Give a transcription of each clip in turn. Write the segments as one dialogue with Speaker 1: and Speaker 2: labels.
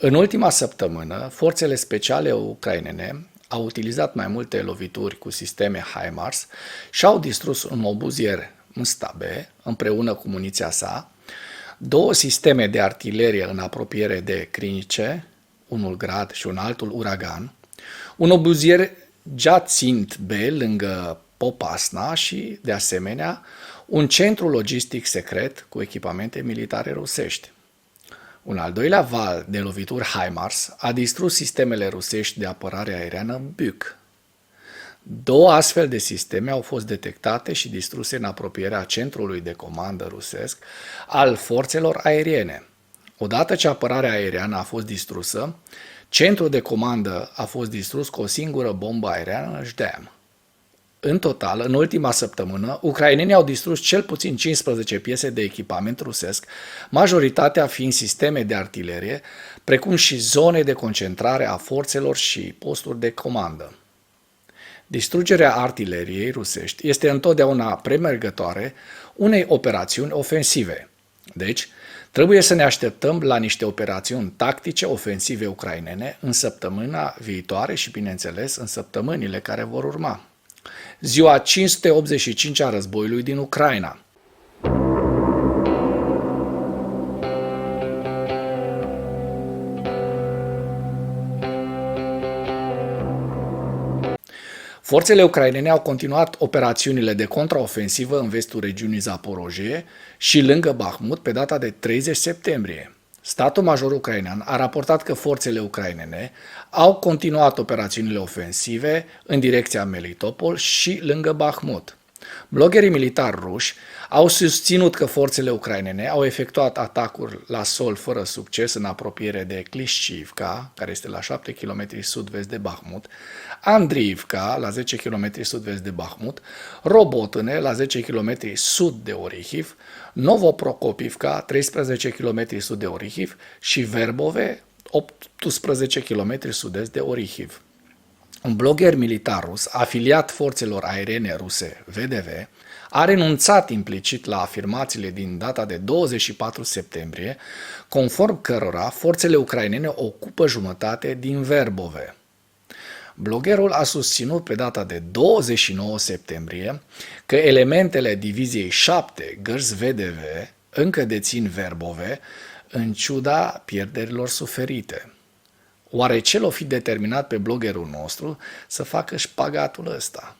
Speaker 1: În ultima săptămână, forțele speciale ucrainene au utilizat mai multe lovituri cu sisteme HIMARS și au distrus un obuzier Mstabe împreună cu muniția sa, două sisteme de artilerie în apropiere de Crinice, unul Grad și un altul Uragan, un obuzier Giațint B lângă Popasna și, de asemenea, un centru logistic secret cu echipamente militare rusești. Un al doilea val de lovituri HIMARS a distrus sistemele rusești de apărare aeriană Buk. Două astfel de sisteme au fost detectate și distruse în apropierea centrului de comandă rusesc al forțelor aeriene. Odată ce apărarea aeriană a fost distrusă, centrul de comandă a fost distrus cu o singură bombă aeriană Jdem. În total, în ultima săptămână, ucrainenii au distrus cel puțin 15 piese de echipament rusesc, majoritatea fiind sisteme de artilerie, precum și zone de concentrare a forțelor și posturi de comandă. Distrugerea artileriei rusești este întotdeauna premergătoare unei operațiuni ofensive. Deci, trebuie să ne așteptăm la niște operațiuni tactice ofensive ucrainene în săptămâna viitoare și, bineînțeles, în săptămânile care vor urma. Ziua 585 a războiului din Ucraina. Forțele ucrainene au continuat operațiunile de contraofensivă în vestul regiunii Zaporojie și lângă Bahmut pe data de 30 septembrie. Statul major ucrainean a raportat că forțele ucrainene au continuat operațiunile ofensive în direcția Melitopol și lângă Bahmut. Bloggerii militari ruși au susținut că forțele ucrainene au efectuat atacuri la sol fără succes în apropiere de Klishchiivka, care este la 7 km sud-vest de Bahmut, Andriivka, la 10 km sud-vest de Bahmut, Robotine, la 10 km sud de Orihiv, Novoprokopivka, 13 km sud de Orihiv și Verbove, 18 km sud-est de Orihiv. Un blogger militar rus, afiliat forțelor aeriene ruse VDV, a renunțat implicit la afirmațiile din data de 24 septembrie, conform cărora forțele ucrainene ocupă jumătate din Verbove. Bloggerul a susținut pe data de 29 septembrie că elementele diviziei 7 Gărzi VDV încă dețin Verbove, în ciuda pierderilor suferite. Oare ce l-o fi determinat pe bloggerul nostru să facă șpagatul ăsta?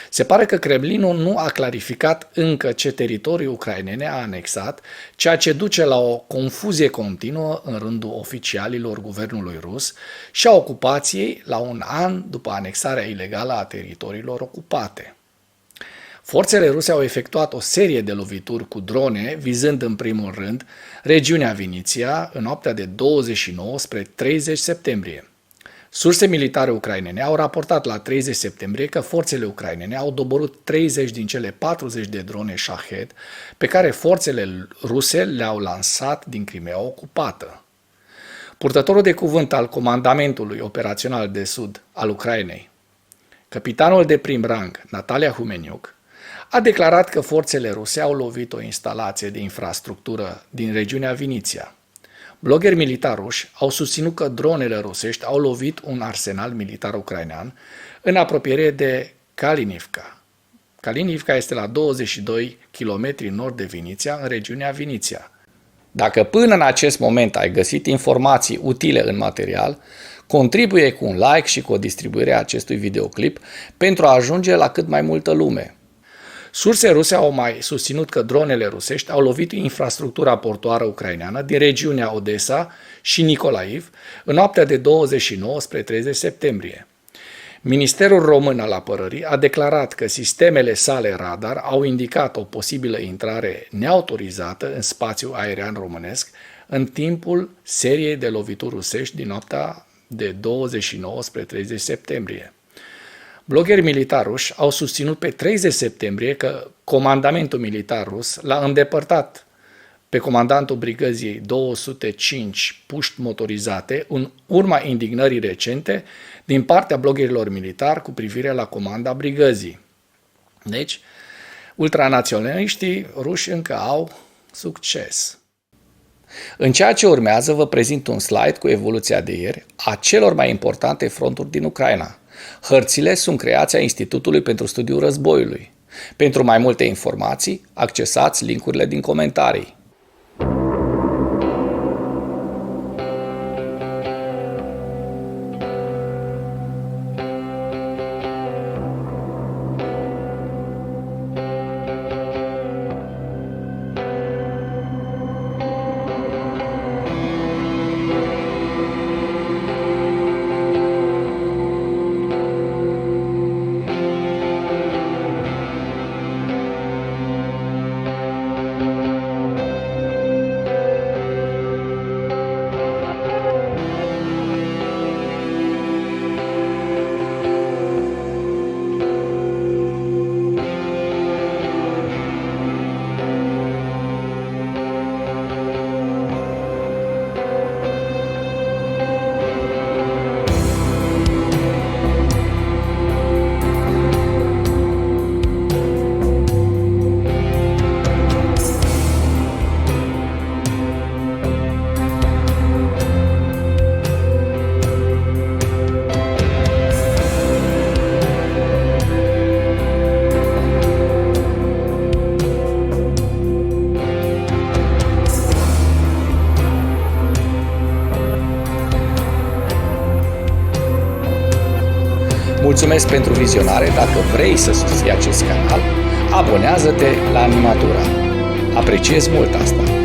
Speaker 1: Se pare că Kremlinul nu a clarificat încă ce teritorii ucrainene a anexat, ceea ce duce la o confuzie continuă în rândul oficialilor guvernului rus și a ocupației la un an după anexarea ilegală a teritoriilor ocupate. Forțele ruse au efectuat o serie de lovituri cu drone, vizând în primul rând regiunea Viniția în noaptea de 29 spre 30 septembrie. Surse militare ucrainene au raportat la 30 septembrie că forțele ucrainene au doborât 30 din cele 40 de drone Shahed pe care forțele ruse le-au lansat din Crimea ocupată. Purtătorul de cuvânt al Comandamentului Operațional de Sud al Ucrainei, capitanul de prim rang Natalia Humeniuk, a declarat că forțele ruse au lovit o instalație de infrastructură din regiunea Viniția. Blogeri militari ruși au susținut că dronele rusești au lovit un arsenal militar ucrainean în apropiere de Kalinivka. Kalinivka este la 22 km nord de Viniția, în regiunea Viniția. Dacă până în acest moment ai găsit informații utile în material, contribuie cu un like și cu o distribuire a acestui videoclip pentru a ajunge la cât mai multă lume. Surse ruse au mai susținut că dronele rusești au lovit infrastructura portoară ucraineană din regiunea Odessa și Nikolaiv în noaptea de 29 spre 30 septembrie. Ministerul Român al Apărării a declarat că sistemele sale radar au indicat o posibilă intrare neautorizată în spațiul aerian românesc în timpul seriei de lovituri rusești din noaptea de 29 spre 30 septembrie. Blogeri militari ruși au susținut pe 30 septembrie că comandamentul militar rus l-a îndepărtat pe comandantul brigăziei 205 puști motorizate în urma indignării recente din partea bloggerilor militari cu privire la comanda brigăzii. Deci, ultranaționaliștii ruși încă au succes. În ceea ce urmează vă prezint un slide cu evoluția de ieri a celor mai importante fronturi din Ucraina. Hărțile sunt creația Institutului pentru Studiul Războiului. Pentru mai multe informații, accesați linkurile din comentarii. Mulțumesc pentru vizionare. Dacă vrei să susții acest canal, abonează-te la Animatura. Apreciez mult asta.